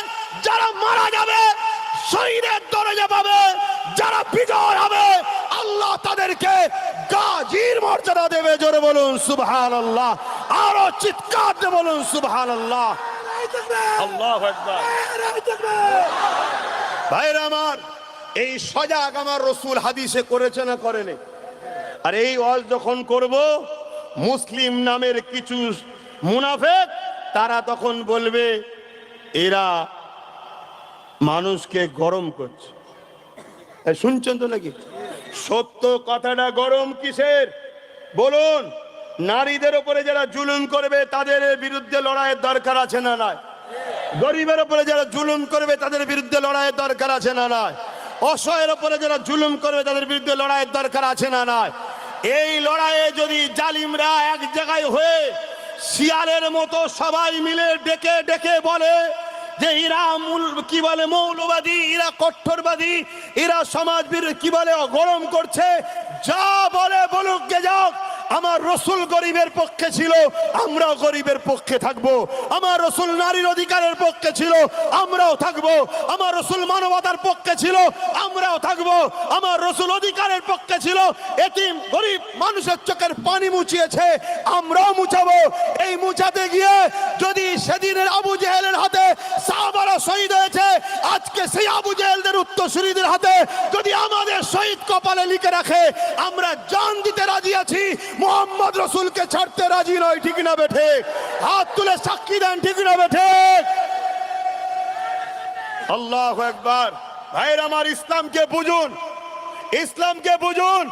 যারা মারা যাবে শহীদের দরজা পাবে, যারা বিজয় হবে আল্লাহ তাদেরকে গাজীর মর্যাদা দেবে। জোরে বলুন সুবহানাল্লাহ, আরো চিৎকার দিয়ে বলুন সুবহানাল্লাহ। আল্লাহু আকবার। ভাইরা আমার, এই সজাগ আমার রাসূল হাদিসে করেছে না করেনি? আর এই ওয়াজ যখন করব, মুসলিম নামের কিছু মুনাফিক তারা তখন বলবে এরা মানুষকে গরম করছে। শুনছেন তো নাকি? সত্য কথাটা গরম কিসের বলুন? নারীদের উপরে যারা জুলুম করবে তাদের বিরুদ্ধে লড়াইয়ের দরকার আছে না নাই? গরিবের উপরে যারা জুলুম করবে তাদের বিরুদ্ধে লড়াইয়ের দরকার আছে না নাই? অসহায়ের উপরে যারা জুলুম করবে তাদের বিরুদ্ধে লড়াইয়ের দরকার আছে না নাই? এই লড়াইয়ে যদি জালিমরা এক জায়গায় হয়ে শিয়ালের মতো সবাই মিলে ডেকে ডেকে বলে যে এরা কি বলে মৌলবাদী, এরা কট্টরবাদী, এরা সমাজ কি বলে গরম করছে, যা বলে বলুক গে যাক। আমার রাসূল গরিবের পক্ষে ছিল, আমরাও গরিবের পক্ষে থাকবো। আমার রাসূল নারীর অধিকারের পক্ষে ছিল, আমরাও থাকবো। আমার রাসূল মানবতার পক্ষে ছিল, আমরাও থাকবো। আমার রাসূল অধিকারের পক্ষে ছিল, এতিম গরিব মানুষের চোখের পানি মুছিয়েছে, আমরাও মুছাবো। এই মুছাতে গিয়ে যদি সেদিনের আবু জেহেলের হাতে সাহাবারা শহীদ হয়েছে, আজকে সেই আবু জেহেলদের উত্তরসূরিদের হাতে যদি আমাদের শহীদ কপালে লিখে রাখে, আমরা জান দিতে রাজি আছি, মোহাম্মদ রাসূলকে ছাড়তে রাজি নয়। ঠিক না বেঠে? হাত তুলে সাক্ষী দেন, ঠিক না বেঠে? আল্লাহু আকবার। ভাইরা আমার, ইসলামকে বুঝুন, ইসলামকে বুঝুন।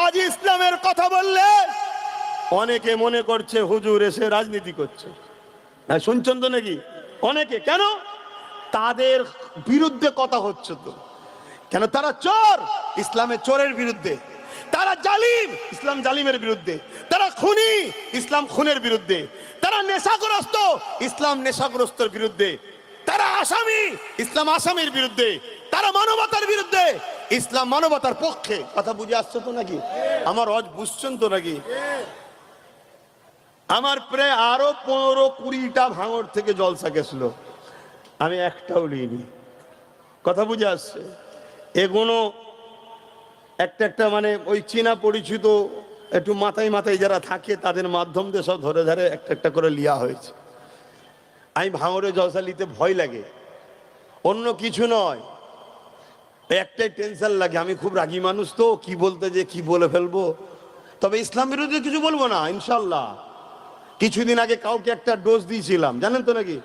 আজ ইসলামের কথা বললে অনেকে মনে করছে হুজুর এসে রাজনীতি করছে। শুনছেন তো নাকি? অনেকে কেন তাদের বিরুদ্ধে কথা হচ্ছে তো কেন? তারা চোর, ইসলামের চোরের বিরুদ্ধে। তারা জালিম, ইসলাম জালিমের বিরুদ্ধে। তারা খুনি, ইসলাম খুনের বিরুদ্ধে। তারা নেশাগ্রস্ত, ইসলাম নেশাগ্রস্তের বিরুদ্ধে। তারা আসামি, ইসলাম আসামির বিরুদ্ধে। তারা মানবতার বিরুদ্ধে, ইসলাম মানবতার পক্ষে। কথা বুঝে আসছে তো নাকি? আমার ওয়াজ বুঝছেন তো নাকি? আমার প্রায় আরো 15-20টা ভাঙড় থেকে জলসা গেছিল, আমি একটাও নিইনি। কথা বুঝে আসছে? এগুলো একটা একটা মানে ওই চীনা পরিচিত একটু মাথায় মাথায় যারা থাকে তাদের মাধ্যম দিয়ে সব ধরে ধরে একটা একটা করে লিয়া হয়েছে। আমি ভাঙড়ে জলসা নিতে ভয় লাগে, অন্য কিছু নয়, একটাই টেনশন লাগে। আমি খুব রাগী মানুষ তো, কি বলতে যে কি বলে ফেলবো। তবে ইসলাম বিরোধী কিছু বলবো না ইনশাল্লাহ। কিছুদিন আগে কাউকে একটা ডোজ দিয়েছিলাম, জানেন তো নাকি?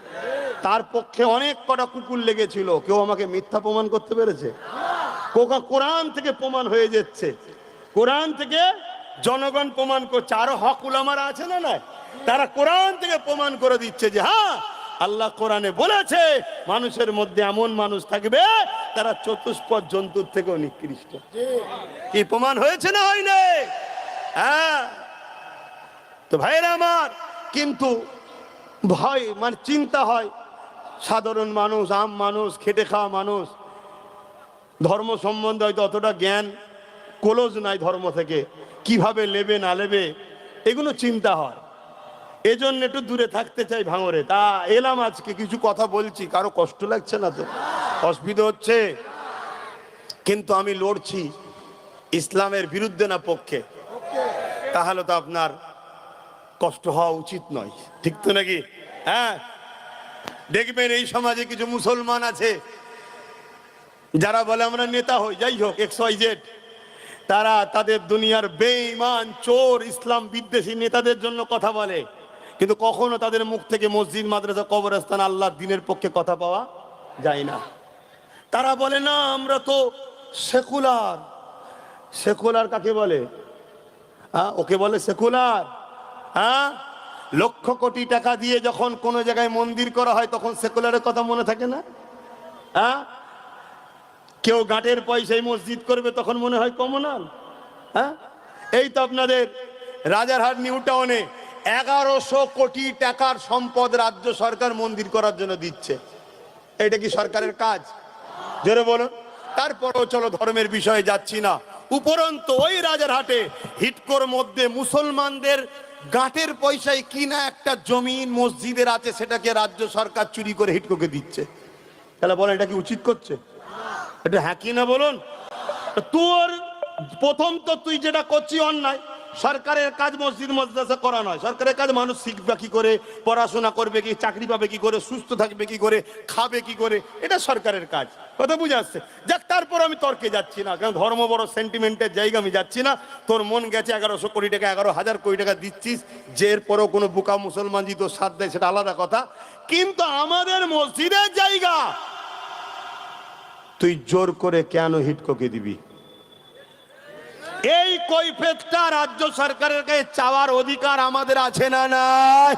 তার পক্ষে অনেক কটা কুকুর লেগেছিল, কেউ আমাকে মিথ্যা প্রমাণ করতে পেরেছে? কোরআন থেকে প্রমাণ হয়ে যাচ্ছে, কোরআন থেকে জনগণ প্রমাণ করছে। আরো হক উলামারা আছে না, না, তারা কোরআন থেকে প্রমাণ করে দিচ্ছে যে হ্যাঁ, আল্লাহ কোরআনে বলেছে মানুষের মধ্যে এমন মানুষ থাকবে তারা চতুষ্পদ জন্তুর থেকেও নিকৃষ্ট। কি প্রমাণ হয়েছে না হয়নি? হ্যাঁ। তো ভাইরা আমার, কিন্তু ভয় মানে চিন্তা হয়, সাধারণ মানুষ, আম মানুষ, খেটে খাওয়া মানুষ, ধর্ম সম্বন্ধে হয়তো অতটা জ্ঞান ক্লোজ নাই, ধর্ম থেকে কিভাবে নেবে না নেবে এগুলো চিন্তা হয়, এজন্য একটু দূরে থাকতে চাই ভাঙরে। তা এলাম আজকে, কিছু কথা বলছি, কারো কষ্ট লাগছে না তো? অসুবিধা হচ্ছে? কিন্তু আমি লড়ছি ইসলামের বিরুদ্ধে না পক্ষে, তাহলে তো আপনার কষ্ট হওয়া উচিত নয়, ঠিক তো নাকি? হ্যাঁ, দেখবেন এই সমাজে কিছু মুসলমান আছে যারা বলে আমরা নেতা হই, যাই হোক XYZ, তারা তাদের দুনিয়ার বেঈমান, চোর, ইসলাম বিদ্বেষী নেতাদের জন্য কথা বলে, কিন্তু কখনো তাদের মুখ থেকে মসজিদ, মাদ্রাসা, কবরস্থান, আল্লাহর দ্বীনের পক্ষে কথা পাওয়া যায় না। তারা বলে না আমরা তো সেকুলার। সেকুলার কাকে বলে? হ্যাঁ, ওকে বলে সেকুলার। হ্যাঁ, লক্ষ কোটি টাকা দিয়ে যখন কোনো জায়গায় মন্দির করা হয় তখন সেকুলারের কথা মনে থাকে না? হ্যাঁ, কেউ গাঁটের পয়সায় মসজিদ করবে তখন মনে হয় কমনাল। হ্যাঁ, এই তো আপনাদের রাজারহাট নিউ টাউনে 1100 কোটি টাকার সম্পদ রাজ্য সরকার মন্দির করার জন্য দিচ্ছে। এটা কি সরকারের কাজ? জোরে বলুন। তারপরেও চলো ধর্মের বিষয়ে যাচ্ছি না, উপরন্তু ওই রাজারহাটে হিটকোর মধ্যে মুসলমানদের গাঁটের পয়সায় কিনা একটা জমিন মসজিদের আছে, সেটাকে রাজ্য সরকার চুরি করে হিটকোকে দিচ্ছে। তাহলে বলেন এটা কি উচিত করছে? এটা হ্যাঁ কি না বলুন? তোর প্রথম তো তুই যেটা করছিস অন্যায়। সরকারের কাজ মসজিদ মাদ্রাসা করা নয়, সরকারের কাজ মানুষ শিখবে কি করে, পড়াশোনা করবে কি, চাকরি পাবে কি করে, সুস্থ থাকবে কি করে, খাবে কি করে, এটা সরকারের কাজ। কথা বুঝে আসছে? যাক, তারপর আমি তর্কে যাচ্ছি না, কারণ ধর্ম বড় সেন্টিমেন্টের জায়গা, আমি যাচ্ছি না। তোর মন গেছে 1100 কোটি টাকা, 11,000 কোটি টাকা দিচ্ছিস, যে এরপরও কোনো বোকা মুসলমান যদি তোর সাথ দেয় সেটা আলাদা কথা, কিন্তু আমাদের মসজিদের জায়গা তুই জোর করে কেন হিটকোকে দিবি? এই কৈফিয়তটা রাজ্য সরকারের কাছে চাওয়ার অধিকার আমাদের আছে না নাই?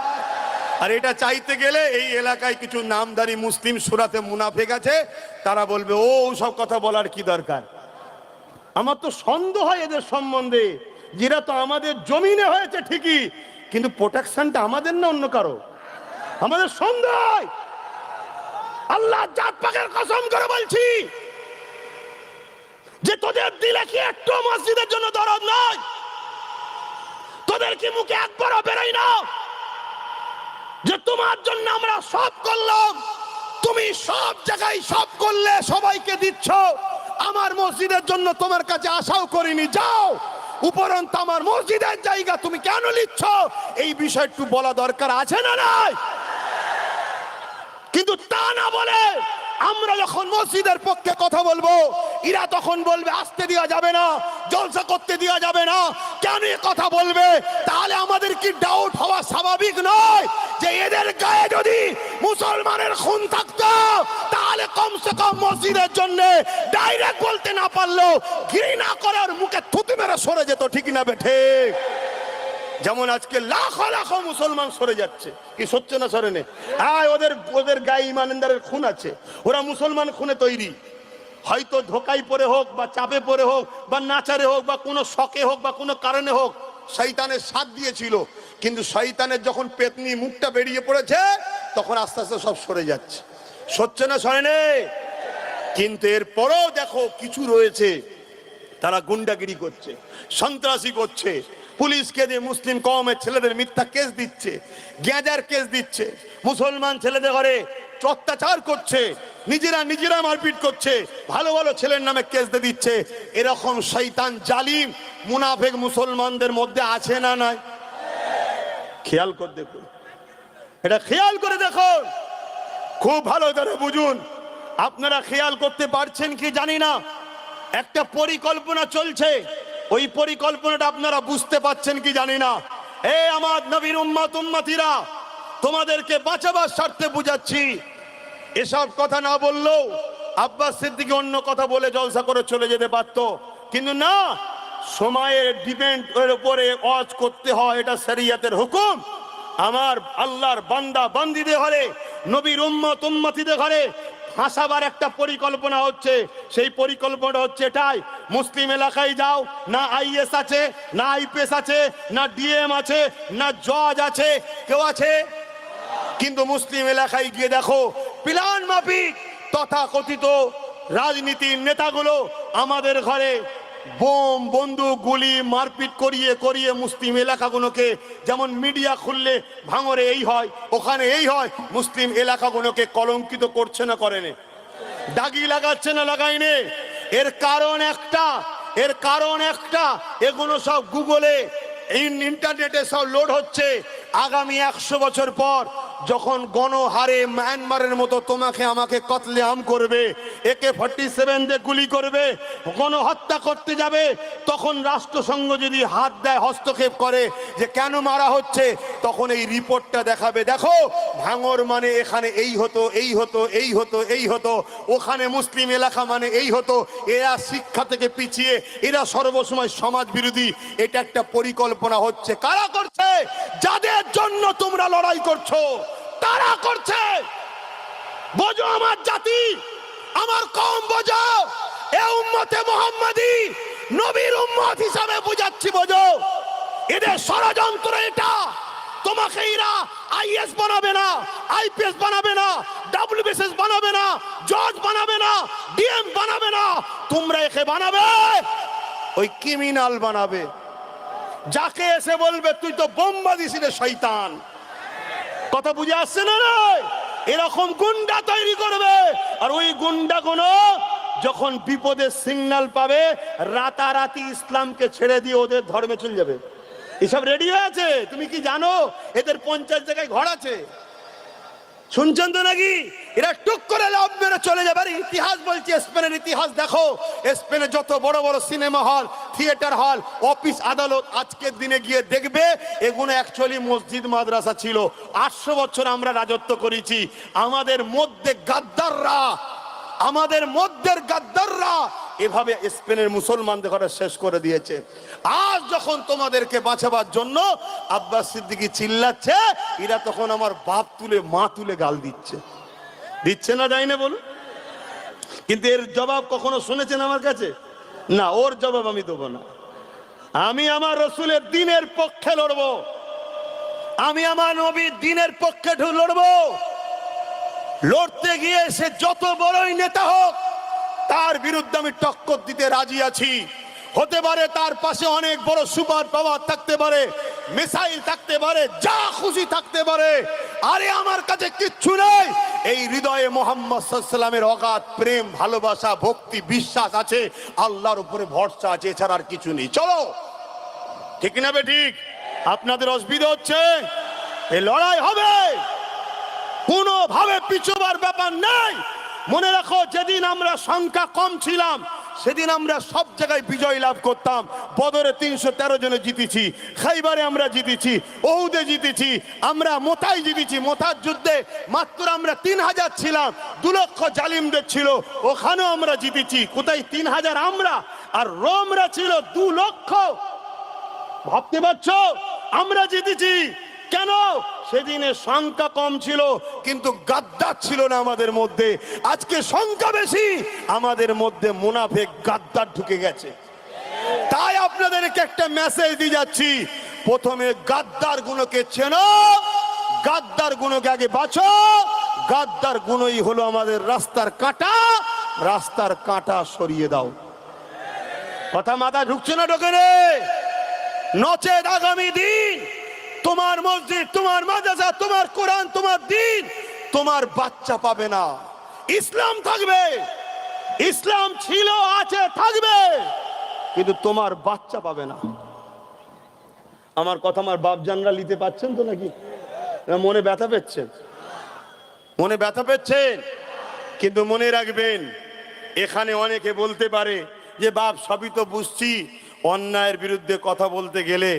আর এটা চাইতে গেলে এই এলাকায় কিছু নামধারী মুসলিম সুরাতে মুনাফিক আছে, তারা বলবে ও সব কথা বলার কি দরকার। আমার তো সন্দেহ হয় এদের সম্বন্ধে, যেটা তো আমাদের জমিনে হয়েছে ঠিকই, কিন্তু প্রোটেকশনটা আমাদের না অন্য কারো, আমাদের সন্দেহ হয়। আল্লাহ জাত পাকের কসম করে বলছি যে তোদের দিলে কি একটু মসজিদের জন্য দরদ নয়? তোদের কি মুখে একবারও বেরোয় না যে তোমার জন্য আমরা সব করলাম, তুমি সব জায়গায় সব করলে, সবাইকে দিচ্ছ, আমার মসজিদের জন্য তোমার কাছে আশাও করিনি, যাও, উপরন্তু আমার মসজিদের জায়গা তুমি কেন নিচ্ছ? এই বিষয় একটু বলা দরকার আছে না নাই? কিন্তু তা না বলে আমরা যখন মসজিদের পক্ষে কথা বলবো, এরা তখন বলবে আসতে দেওয়া যাবে না, জলসা করতে দেওয়া যাবে না। কেন কথা বলবে? তাহলে আমাদের কি ডাউট হওয়া স্বাভাবিক নয় যে এদের গায়ে যদি মুসলমানের খুন থাকতো তাহলে কমসে কম মসজিদের জন্য ডাইরেক্ট বলতে না পারলেও ঘৃণা করার মুখে থুতু মেরে সরে যেত, ঠিক না বেঠে? যেমন আজকে লাখো লাখো মুসলমান সরে যাচ্ছে, কি সরছে না সরে নে? হ্যাঁ, ওদের গায়ে ইমানদারের খুন আছে, ওরা মুসলমান খুনে তৈরি, হয়তো ধোকায় পড়ে হোক বা চাপে পড়ে হোক বা নাচারে হোক বা কোনো শখে হোক বা কোনো কারণে হোক, শয়তানের সাথ দিয়েছিল, কিন্তু শয়তানের যখন পেতনি মুখটা বেরিয়ে পড়েছে তখন আস্তে আস্তে সব সরে যাচ্ছে। সরছে না সরে নে? কিন্তু এরপরও দেখো কিছু রয়েছে, তারা গুন্ডাগিরি করছে, সন্ত্রাসী করছে, পুলিশকে দিয়ে মুসলিম কওমের ছেলেদের মিথ্যা কেস দিচ্ছে, গ্যাজার কেস দিচ্ছে, মুসলমান ছেলেদের ঘরে অত্যাচার করছে, নিজেরা মারপিট করছে, ভালো ভালো ছেলের নামে কেস দিয়ে দিচ্ছে। এরকম শয়তান জালিম মুনাফিক মুসলমানদের মধ্যে আছে না নাই? খেয়াল করে দেখুন, এটা খেয়াল করে দেখুন, খুব ভালো করে বুঝুন। আপনারা খেয়াল করতে পারছেন কি জানি না, একটা পরিকল্পনা চলছে, ওই পরিকল্পনাটা আপনারা বুঝতে পাচ্ছেন কি জানি না। এ আমার নবীর উম্মত উম্মতিরা, তোমাদেরকে বাঁচাবার স্বার্থে বুঝাচ্ছি। এসব কথা না বললেও আব্বাস সিদ্দিকী অন্য কথা বলে জলসা করে চলে যেতে পারতো, কিন্তু না, সময়ের ডিপেন্ড এর উপরে ওয়াজ করতে হয়, এটা শরিয়তের হুকুম। আমার আল্লাহর বান্দা বান্দিদের ঘরে, নবীর উম্মত উম্মতিদের ঘরে ফাঁসাবার একটা পরিকল্পনা হচ্ছে। সেই পরিকল্পনা হচ্ছে এটাই, মুসলিম এলাকায় যাও, না আইএস আছে, না আইপিএস আছে, না ডিএম আছে, না জজ আছে, কেউ আছে? কিন্তু মুসলিম এলাকায় গিয়ে দেখো প্ল্যান মাফিক তথাকথিত রাজনীতির নেতাগুলো আমাদের ঘরে বোম বন্দুক গুলি মারপিট করিয়ে করিয়ে মুসলিম এলাকাগুলোকে, যেমন মিডিয়া খুললে ভাঙরে এই হয়, ওখানে এই হয়, মুসলিম এলাকাগুলোকে কলঙ্কিত করছে না করেনি? দাগি লাগাচ্ছে না লাগাইনে? এর কারণ একটা, এগুলো সব গুগলে ইন্টারনেটে সব লোড হচ্ছে। আগামী 100 বছর পর যখন গণহারে মায়ানমারের মতো তোমাকে আমাকে কতলে আম করবে, AK-47 দিয়ে গুলি করবে, গণহত্যা করতে যাবে, তখন রাষ্ট্রসংঘ যদি হাত দেয়, হস্তক্ষেপ করে যে কেন মারা হচ্ছে, তখন এই রিপোর্টটা দেখাবে, দেখো ভাঙর মানে এখানে এই হতো, এই হতো, এই হতো, এই হতো, ওখানে মুসলিম এলাকা মানে এই হতো, এরা শিক্ষা থেকে পিছিয়ে, এরা সর্বসময় সমাজ বিরোধী। এটা একটা পরিকল্পনা হচ্ছে। কারা করছে? যাদের জন্য তোমরা লড়াই করছো তারা করছে। বোঝো আমার জাতি, আমার কওম, বোঝো এ উম্মতে মুহাম্মাদি নবীর উম্মত হিসাবে বুঝাচ্ছি, বোঝো এদের ষড়যন্ত্র এটা। তোমাকে এরা আইএস বানাবে না, আইপিএস বানাবে না, ডব্লিউবিসিএস বানাবে না, জজ বানাবে না, ডিএম বানাবে না, তোমরা একে বানাবে ওই ক্রিমিনাল বানাবে। যাকে এসে বলবে তুই তো বোম্বা দিছিলে শয়তান, কথা বুঝে আসছে না? এরকম গুন্ডা তৈরি করবে, আর ওই গুন্ডাগুলো যখন বিপদের সিগন্যাল পাবে রাতারাতি ইসলামকে ছেড়ে দিয়ে ওদের ধর্মে চলে যাবে। এসব রেডি হয়ে আছে। তুমি কি জানো এদের 50 জায়গায় ঘর আছে? শুনছেন তো নাকি? এরা টুক করে লাভ মেরে চলে যাবে। আর ইতিহাস বলছি, স্পেনের ইতিহাস দেখো, স্পেনে যত বড় বড় সিনেমা হল, থিয়েটার হল, অফিস আদালত, আজকের দিনে গিয়ে দেখবে এগুলো অ্যাকচুয়ালি মসজিদ মাদ্রাসা ছিল। 800 বছর আমরা রাজত্ব করেছি। আমাদের মধ্যে গাদ্দাররা এভাবে স্পেনের মুসলমানদের ঘরে শেষ করে দিয়েছে। আজ যখন তোমাদেরকে বাঁচাবার জন্য আব্বাস সিদ্দিকী চিল্লাচ্ছে, এরা তখন আমার বাপ তুলে মা তুলে গাল দিচ্ছে না, যাই না বলুন? কিন্তু এর জবাব কখনো শুনেছেন আমার কাছে? না, ওর জবাব আমি দেবো না। আমি আমার রসুলের দ্বীনের পক্ষে লড়বো, আমি আমার নবীর দ্বীনের পক্ষে লড়বো। লড়তে গিয়ে সে যত বড়ই নেতা হোক তার বিরুদ্ধে আমি টক্কর দিতে রাজি আছি। হতে পারে তার পাশে অনেক বড় সুপার পাওয়ার থাকতে পারে, মিসাইল থাকতে পারে, যা খুশি থাকতে পারে, আরে আমার কাছে কিচ্ছু নেই। এই হৃদয়ে মুহাম্মদ সাল্লাল্লাহু আলাইহি ওয়াসাল্লামের অগাধ প্রেম, ভালোবাসা, ভক্তি, বিশ্বাস আছে, আল্লাহর উপরে ভরসা আছে, এছাড়া আর কিছু নেই। চলো, ঠিক না বে ঠিক? আপনাদের অসুবিধা হচ্ছে? এই লড়াই হবে, কোনোভাবে পিছুবার ব্যাপার নাই। মনে রাখো, যেদিন আমরা সংখ্যা কম ছিলাম সেদিন আমরা সব জায়গায় বিজয় লাভ করতাম। বদরে 313 জনে জিতেছি, খাইবারে আমরা জিতেছি, ওহুদে জিতেছি, আমরা মোতায় জিতেছি। মোতার যুদ্ধে মাত্র আমরা 3000 ছিলাম, 2 লক্ষ জালিমদের ছিল, ওখানেও আমরা জিতেছি। কোথায় 3000 আমরা, আর রোমরা ছিল 2 লক্ষ। ভাবতে পারছো? আমরা জিতেছি কেন? সেদিনে সংখ্যা কম ছিল, কিন্তু গাদ্দার ছিল না আমাদের মধ্যে। আজকে সংখ্যা বেশি, আমাদের মধ্যে মুনাফিক গাদ্দার ঢুকে গেছে। তাই আপনাদেরকে একটা মেসেজ দিয়ে যাচ্ছি, প্রথমে গাদ্দার গুণকে চেনো, গাদ্দার গুণকে আগে বাঁচো। গাদ্দার গুণই হলো আমাদের রাস্তার কাঁটা, রাস্তার কাঁটা সরিয়ে দাও। কথা মাথা ঢুকছে না? ঢোকে রে? নচেত আগামী দিন তোমার মসজিদ, তোমার মাদ্রাসা, তোমার কোরআন, তোমার দ্বীন, তোমার বাচ্চা পাবে না। ইসলাম থাকবে, ইসলাম ছিল, আছে, থাকবে, কিন্তু তোমার বাচ্চা পাবে না। আমার কথা আমার বাপজানরা নিতে পাচ্ছেন তো নাকি? মনে ব্যথা পেচ্ছেন? মনে ব্যথা পেচ্ছেন? কিন্তু মনে রাখবেন, এখানে অনেকে বলতে পারে যে বাপ সবই তো বুঝছি, অন্যায়ের বিরুদ্ধে কথা বলতে গেলে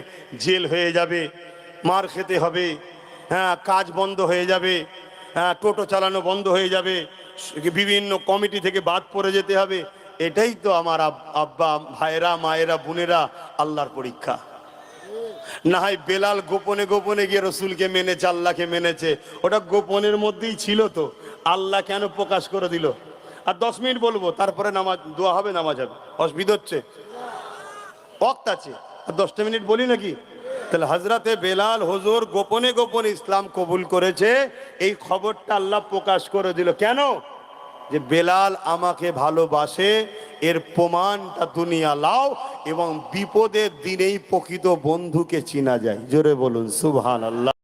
জেল হয়ে যাবে, মার খেতে হবে, হ্যাঁ, কাজ বন্ধ হয়ে যাবে, হ্যাঁ, টোটো চালানো বন্ধ হয়ে যাবে, বিভিন্ন কমিটি থেকে বাদ পড়ে যেতে হবে। এটাই তো আমার আব্বা, ভাইরা, মায়েরা, বোনেরা, আল্লাহর পরীক্ষা। না হয় বেলাল গোপনে গোপনে গিয়ে রসুলকে মেনেছে, আল্লাহকে মেনেছে, ওটা গোপনের মধ্যেই ছিল তো, আল্লাহ কেন প্রকাশ করে দিল? আর 10 মিনিট বলবো, তারপরে নামাজ, দোয়া হবে, নামাজ হবে। অসুবিধা হচ্ছে? ওয়াক্ত আছে, আর 10টা মিনিট বলি নাকি? তাহলে হজরতে বেলাল হুজুর গোপনে গোপনে ইসলাম কবুল করেছে, এই খবরটা আল্লাহ প্রকাশ করে দিল। কেন? যে বেলাল আমাকে ভালোবাসে, এর প্রমাণটা দুনিয়া লাও, এবং বিপদের দিনেই প্রকৃত বন্ধুকে চিনা যায়। জোরে বলুন সুবহানাল্লাহ।